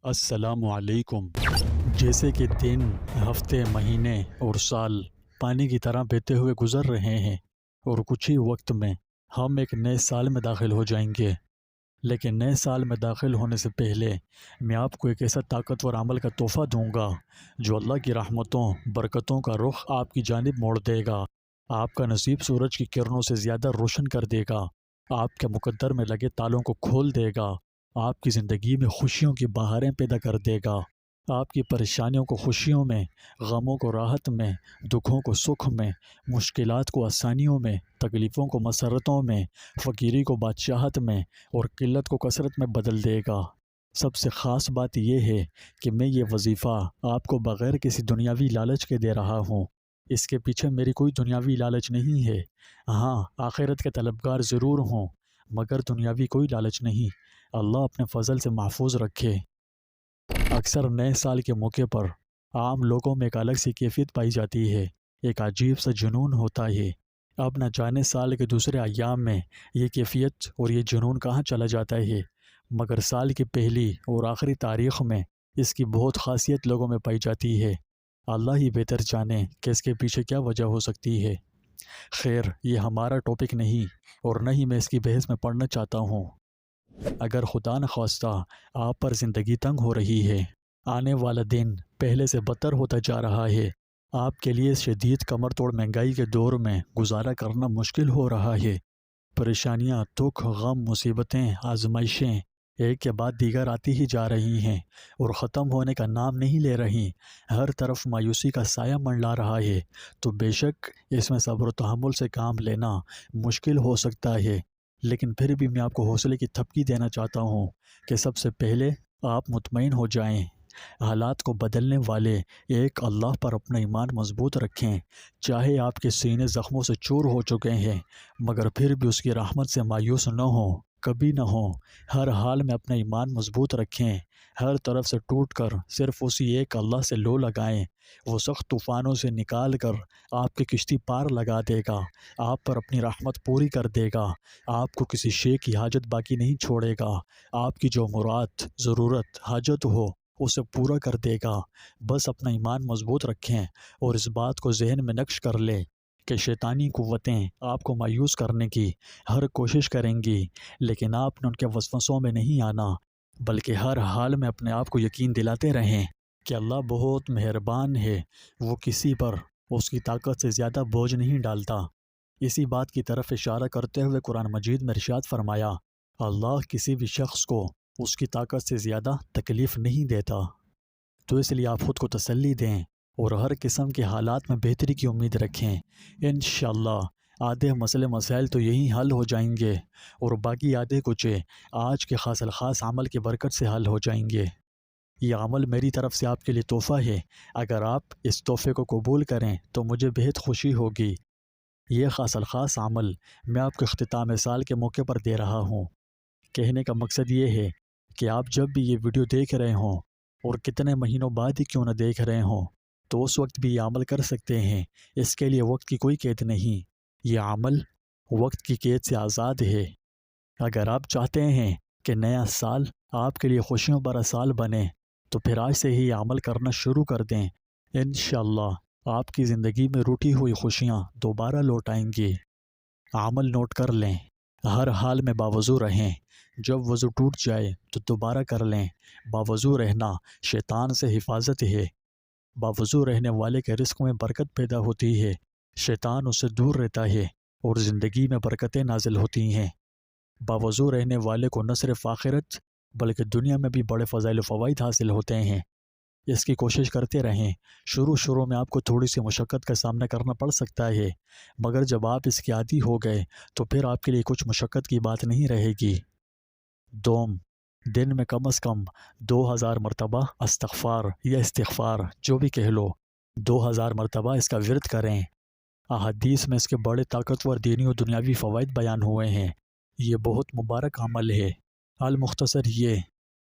السلام علیکم۔ جیسے کہ دن، ہفتے، مہینے اور سال پانی کی طرح بہتے ہوئے گزر رہے ہیں اور کچھ ہی وقت میں ہم ایک نئے سال میں داخل ہو جائیں گے، لیکن نئے سال میں داخل ہونے سے پہلے میں آپ کو ایک ایسا طاقتور عمل کا تحفہ دوں گا جو اللہ کی رحمتوں، برکتوں کا رخ آپ کی جانب موڑ دے گا، آپ کا نصیب سورج کی کرنوں سے زیادہ روشن کر دے گا، آپ کے مقدر میں لگے تالوں کو کھول دے گا، آپ کی زندگی میں خوشیوں کی بہاریں پیدا کر دے گا، آپ کی پریشانیوں کو خوشیوں میں، غموں کو راحت میں، دکھوں کو سکھ میں، مشکلات کو آسانیوں میں، تکلیفوں کو مسرتوں میں، فقیری کو بادشاہت میں اور قلت کو کثرت میں بدل دے گا۔ سب سے خاص بات یہ ہے کہ میں یہ وظیفہ آپ کو بغیر کسی دنیاوی لالچ کے دے رہا ہوں۔ اس کے پیچھے میری کوئی دنیاوی لالچ نہیں ہے۔ ہاں، آخرت کے طلبگار ضرور ہوں، مگر دنیاوی کوئی لالچ نہیں۔ اللہ اپنے فضل سے محفوظ رکھے۔ اکثر نئے سال کے موقع پر عام لوگوں میں ایک الگ سی کیفیت پائی جاتی ہے، ایک عجیب سا جنون ہوتا ہے۔ اب نہ جانے سال کے دوسرے ایام میں یہ کیفیت اور یہ جنون کہاں چلا جاتا ہے، مگر سال کی پہلی اور آخری تاریخ میں اس کی بہت خاصیت لوگوں میں پائی جاتی ہے۔ اللہ ہی بہتر جانے کہ اس کے پیچھے کیا وجہ ہو سکتی ہے۔ خیر، یہ ہمارا ٹاپک نہیں اور نہ ہی میں اس کی بحث میں پڑھنا چاہتا ہوں۔ اگر خدا نخواستہ آپ پر زندگی تنگ ہو رہی ہے، آنے والا دن پہلے سے بدتر ہوتا جا رہا ہے، آپ کے لیے شدید کمر توڑ مہنگائی کے دور میں گزارا کرنا مشکل ہو رہا ہے، پریشانیاں، دکھ، غم، مصیبتیں، آزمائشیں ایک کے بعد دیگر آتی ہی جا رہی ہیں اور ختم ہونے کا نام نہیں لے رہی، ہر طرف مایوسی کا سایہ منڈلا رہا ہے، تو بے شک اس میں صبر و تحمل سے کام لینا مشکل ہو سکتا ہے، لیکن پھر بھی میں آپ کو حوصلے کی تھپکی دینا چاہتا ہوں کہ سب سے پہلے آپ مطمئن ہو جائیں، حالات کو بدلنے والے ایک اللہ پر اپنا ایمان مضبوط رکھیں، چاہے آپ کے سینے زخموں سے چور ہو چکے ہیں مگر پھر بھی اس کی رحمت سے مایوس نہ ہوں، کبھی نہ ہوں، ہر حال میں اپنا ایمان مضبوط رکھیں، ہر طرف سے ٹوٹ کر صرف اسی ایک اللہ سے لو لگائیں، وہ سخت طوفانوں سے نکال کر آپ کی کشتی پار لگا دے گا، آپ پر اپنی رحمت پوری کر دے گا، آپ کو کسی شے کی حاجت باقی نہیں چھوڑے گا، آپ کی جو مراد، ضرورت، حاجت ہو اسے پورا کر دے گا۔ بس اپنا ایمان مضبوط رکھیں اور اس بات کو ذہن میں نقش کر لیں کہ شیطانی قوتیں آپ کو مایوس کرنے کی ہر کوشش کریں گی، لیکن آپ نے ان کے وسوسوں میں نہیں آنا، بلکہ ہر حال میں اپنے آپ کو یقین دلاتے رہیں کہ اللہ بہت مہربان ہے، وہ کسی پر اس کی طاقت سے زیادہ بوجھ نہیں ڈالتا۔ اسی بات کی طرف اشارہ کرتے ہوئے قرآن مجید میں ارشاد فرمایا، اللہ کسی بھی شخص کو اس کی طاقت سے زیادہ تکلیف نہیں دیتا۔ تو اس لیے آپ خود کو تسلی دیں اور ہر قسم کے حالات میں بہتری کی امید رکھیں۔ انشاءاللہ آدھے مسئلے مسائل تو یہی حل ہو جائیں گے اور باقی آدھے کچھ آج کے خاص الخاص عمل کی برکت سے حل ہو جائیں گے۔ یہ عمل میری طرف سے آپ کے لیے تحفہ ہے، اگر آپ اس تحفے کو قبول کریں تو مجھے بہت خوشی ہوگی۔ یہ خاص الخاص عمل میں آپ کو اختتام سال کے موقع پر دے رہا ہوں۔ کہنے کا مقصد یہ ہے کہ آپ جب بھی یہ ویڈیو دیکھ رہے ہوں اور کتنے مہینوں بعد ہی کیوں نہ دیکھ رہے ہوں تو اس وقت بھی یہ عمل کر سکتے ہیں، اس کے لیے وقت کی کوئی قید نہیں، یہ عمل وقت کی قید سے آزاد ہے۔ اگر آپ چاہتے ہیں کہ نیا سال آپ کے لیے خوشیوں بھرا سال بنے تو پھر آج سے ہی یہ عمل کرنا شروع کر دیں، انشاءاللہ آپ کی زندگی میں روٹھی ہوئی خوشیاں دوبارہ لوٹ آئیں گی۔ عمل نوٹ کر لیں، ہر حال میں باوضو رہیں، جب وضو ٹوٹ جائے تو دوبارہ کر لیں، باوضو رہنا شیطان سے حفاظت ہے، باوضو رہنے والے کے رزق میں برکت پیدا ہوتی ہے، شیطان اس سے دور رہتا ہے اور زندگی میں برکتیں نازل ہوتی ہیں۔ باوضو رہنے والے کو نہ صرف آخرت بلکہ دنیا میں بھی بڑے فضائل و فوائد حاصل ہوتے ہیں۔ اس کی کوشش کرتے رہیں، شروع میں آپ کو تھوڑی سی مشقت کا سامنا کرنا پڑ سکتا ہے، مگر جب آپ اس کے عادی ہو گئے تو پھر آپ کے لیے کچھ مشقت کی بات نہیں رہے گی۔ دوم، دن میں کم از کم 2000 مرتبہ استغفار یا استغفار جو بھی کہہ لو، 2000 مرتبہ اس کا ورد کریں۔ احادیث میں اس کے بڑے طاقتور دینی و دنیاوی فوائد بیان ہوئے ہیں، یہ بہت مبارک عمل ہے۔ المختصر یہ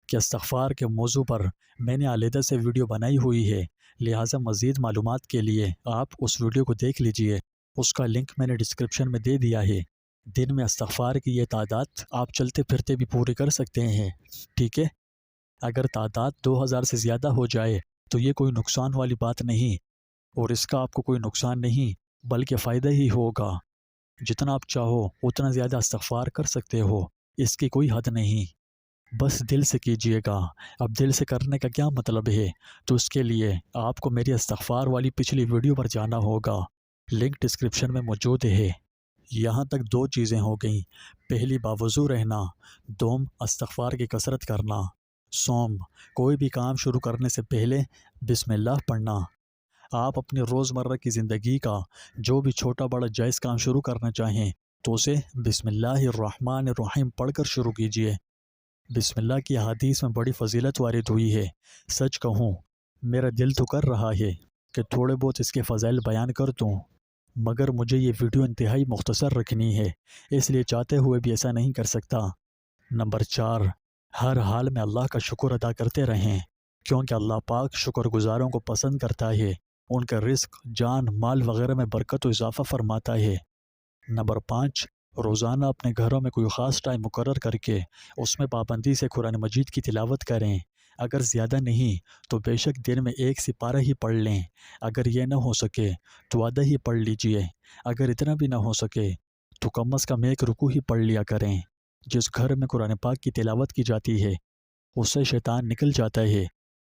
کہ استغفار کے موضوع پر میں نے علیحدہ سے ویڈیو بنائی ہوئی ہے، لہٰذا مزید معلومات کے لیے آپ اس ویڈیو کو دیکھ لیجئے، اس کا لنک میں نے ڈسکرپشن میں دے دیا ہے۔ دن میں استغفار کی یہ تعداد آپ چلتے پھرتے بھی پوری کر سکتے ہیں، ٹھیک ہے؟ اگر تعداد 2000 سے زیادہ ہو جائے تو یہ کوئی نقصان والی بات نہیں، اور اس کا آپ کو کوئی نقصان نہیں بلکہ فائدہ ہی ہوگا۔ جتنا آپ چاہو اتنا زیادہ استغفار کر سکتے ہو، اس کی کوئی حد نہیں، بس دل سے کیجئے گا۔ اب دل سے کرنے کا کیا مطلب ہے؟ تو اس کے لیے آپ کو میری استغفار والی پچھلی ویڈیو پر جانا ہوگا، لنک ڈسکرپشن میں موجود ہے۔ یہاں تک 2 چیزیں ہو گئیں، پہلی باوضو رہنا، دوم استغفار کی کثرت کرنا۔ سوم، کوئی بھی کام شروع کرنے سے پہلے بسم اللہ پڑھنا۔ آپ اپنی روزمرہ کی زندگی کا جو بھی چھوٹا بڑا جائز کام شروع کرنا چاہیں تو اسے بسم اللہ الرحمن الرحیم پڑھ کر شروع کیجئے۔ بسم اللہ کی احادیث میں بڑی فضیلت وارد ہوئی ہے۔ سچ کہوں میرا دل تو کر رہا ہے کہ تھوڑے بہت اس کے فضائل بیان کر دوں، مگر مجھے یہ ویڈیو انتہائی مختصر رکھنی ہے، اس لیے چاہتے ہوئے بھی ایسا نہیں کر سکتا۔ نمبر 4، ہر حال میں اللہ کا شکر ادا کرتے رہیں، کیونکہ اللہ پاک شکر گزاروں کو پسند کرتا ہے، ان کا رزق، جان، مال وغیرہ میں برکت و اضافہ فرماتا ہے۔ نمبر 5، روزانہ اپنے گھروں میں کوئی خاص ٹائم مقرر کر کے اس میں پابندی سے قرآن مجید کی تلاوت کریں۔ اگر زیادہ نہیں تو بے شک دن میں 1 سپارہ ہی پڑھ لیں، اگر یہ نہ ہو سکے تو آدھا ہی پڑھ لیجئے، اگر اتنا بھی نہ ہو سکے تو کم از کم 1 رکوع ہی پڑھ لیا کریں۔ جس گھر میں قرآن پاک کی تلاوت کی جاتی ہے اس سے شیطان نکل جاتا ہے،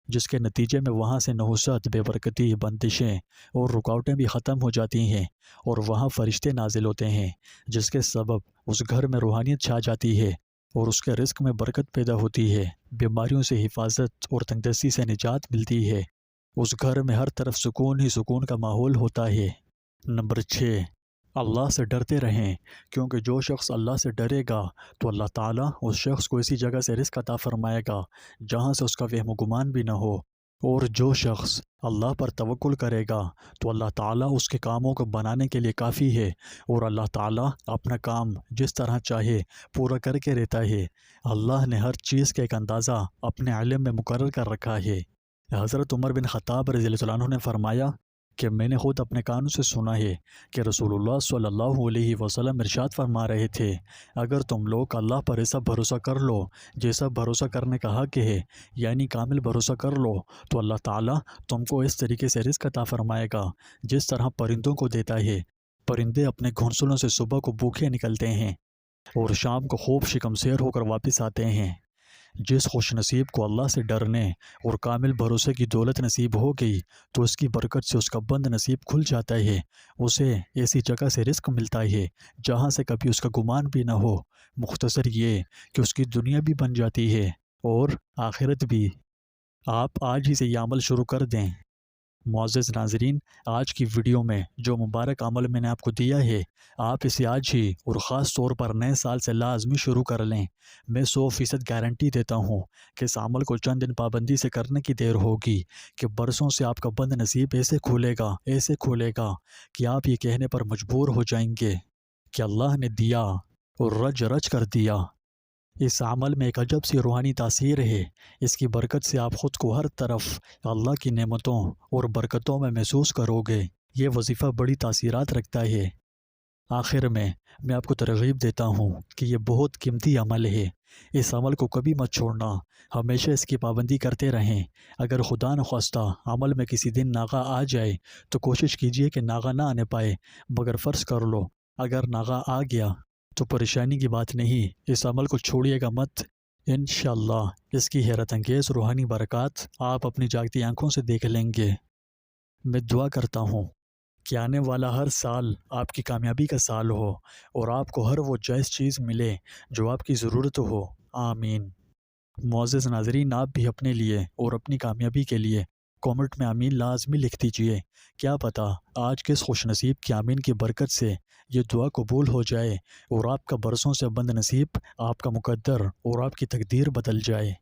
جس کے نتیجے میں وہاں سے نحوست، بے برکتی، بندشیں اور رکاوٹیں بھی ختم ہو جاتی ہیں، اور وہاں فرشتے نازل ہوتے ہیں، جس کے سبب اس گھر میں روحانیت چھا جاتی ہے اور اس کے رزق میں برکت پیدا ہوتی ہے، بیماریوں سے حفاظت اور تنگدستی سے نجات ملتی ہے، اس گھر میں ہر طرف سکون ہی سکون کا ماحول ہوتا ہے۔ نمبر 6، اللہ سے ڈرتے رہیں، کیونکہ جو شخص اللہ سے ڈرے گا تو اللہ تعالیٰ اس شخص کو اسی جگہ سے رزق عطا فرمائے گا جہاں سے اس کا وہم و گمان بھی نہ ہو، اور جو شخص اللہ پر توکل کرے گا تو اللہ تعالیٰ اس کے کاموں کو بنانے کے لیے کافی ہے، اور اللہ تعالیٰ اپنا کام جس طرح چاہے پورا کر کے رہتا ہے۔ اللہ نے ہر چیز کا ایک اندازہ اپنے علم میں مقرر کر رکھا ہے۔ حضرت عمر بن خطاب رضی اللہ عنہ نے فرمایا کہ میں نے خود اپنے کانوں سے سنا ہے کہ رسول اللہ صلی اللہ علیہ وسلم ارشاد فرما رہے تھے، اگر تم لوگ اللہ پر ایسا بھروسہ کر لو جیسا بھروسہ کرنے کا حق ہے، یعنی کامل بھروسہ کر لو، تو اللہ تعالیٰ تم کو اس طریقے سے رزق عطا فرمائے گا جس طرح پرندوں کو دیتا ہے۔ پرندے اپنے گھونسلوں سے صبح کو بھوکے نکلتے ہیں اور شام کو خوب شکم سیر ہو کر واپس آتے ہیں۔ جس خوش نصیب کو اللہ سے ڈرنے اور کامل بھروسے کی دولت نصیب ہو گئی تو اس کی برکت سے اس کا بند نصیب کھل جاتا ہے، اسے ایسی جگہ سے رزق ملتا ہے جہاں سے کبھی اس کا گمان بھی نہ ہو۔ مختصر یہ کہ اس کی دنیا بھی بن جاتی ہے اور آخرت بھی۔ آپ آج ہی سے یہ عمل شروع کر دیں۔ معزز ناظرین، آج کی ویڈیو میں جو مبارک عمل میں نے آپ کو دیا ہے، آپ اسے آج ہی اور خاص طور پر نئے سال سے لازمی شروع کر لیں۔ میں 100% گارنٹی دیتا ہوں کہ اس عمل کو چند دن پابندی سے کرنے کی دیر ہوگی کہ برسوں سے آپ کا بند نصیب ایسے کھولے گا کہ آپ یہ کہنے پر مجبور ہو جائیں گے کہ اللہ نے دیا اور رج رج کر دیا۔ اس عمل میں ایک عجب سی روحانی تاثیر ہے، اس کی برکت سے آپ خود کو ہر طرف اللہ کی نعمتوں اور برکتوں میں محسوس کرو گے۔ یہ وظیفہ بڑی تاثیرات رکھتا ہے۔ آخر میں آپ کو ترغیب دیتا ہوں کہ یہ بہت قیمتی عمل ہے، اس عمل کو کبھی مت چھوڑنا، ہمیشہ اس کی پابندی کرتے رہیں۔ اگر خدا نخواستہ عمل میں کسی دن ناغہ آ جائے تو کوشش کیجئے کہ ناغہ نہ آنے پائے، مگر فرض کر لو اگر ناغہ آ گیا تو پریشانی کی بات نہیں، اس عمل کو چھوڑیے گا مت۔ انشاءاللہ اس کی حیرت انگیز روحانی برکات آپ اپنی جاگتی آنکھوں سے دیکھ لیں گے۔ میں دعا کرتا ہوں کہ آنے والا ہر سال آپ کی کامیابی کا سال ہو اور آپ کو ہر وہ جائز چیز ملے جو آپ کی ضرورت ہو، آمین۔ معزز ناظرین، آپ بھی اپنے لیے اور اپنی کامیابی کے لیے کامنٹ میں آمین لازمی لکھ دیجئے۔ کیا پتہ آج کے اس خوش نصیب کی آمین کی برکت سے یہ دعا قبول ہو جائے اور آپ کا برسوں سے بند نصیب آپ کا مقدر اور آپ کی تقدیر بدل جائے۔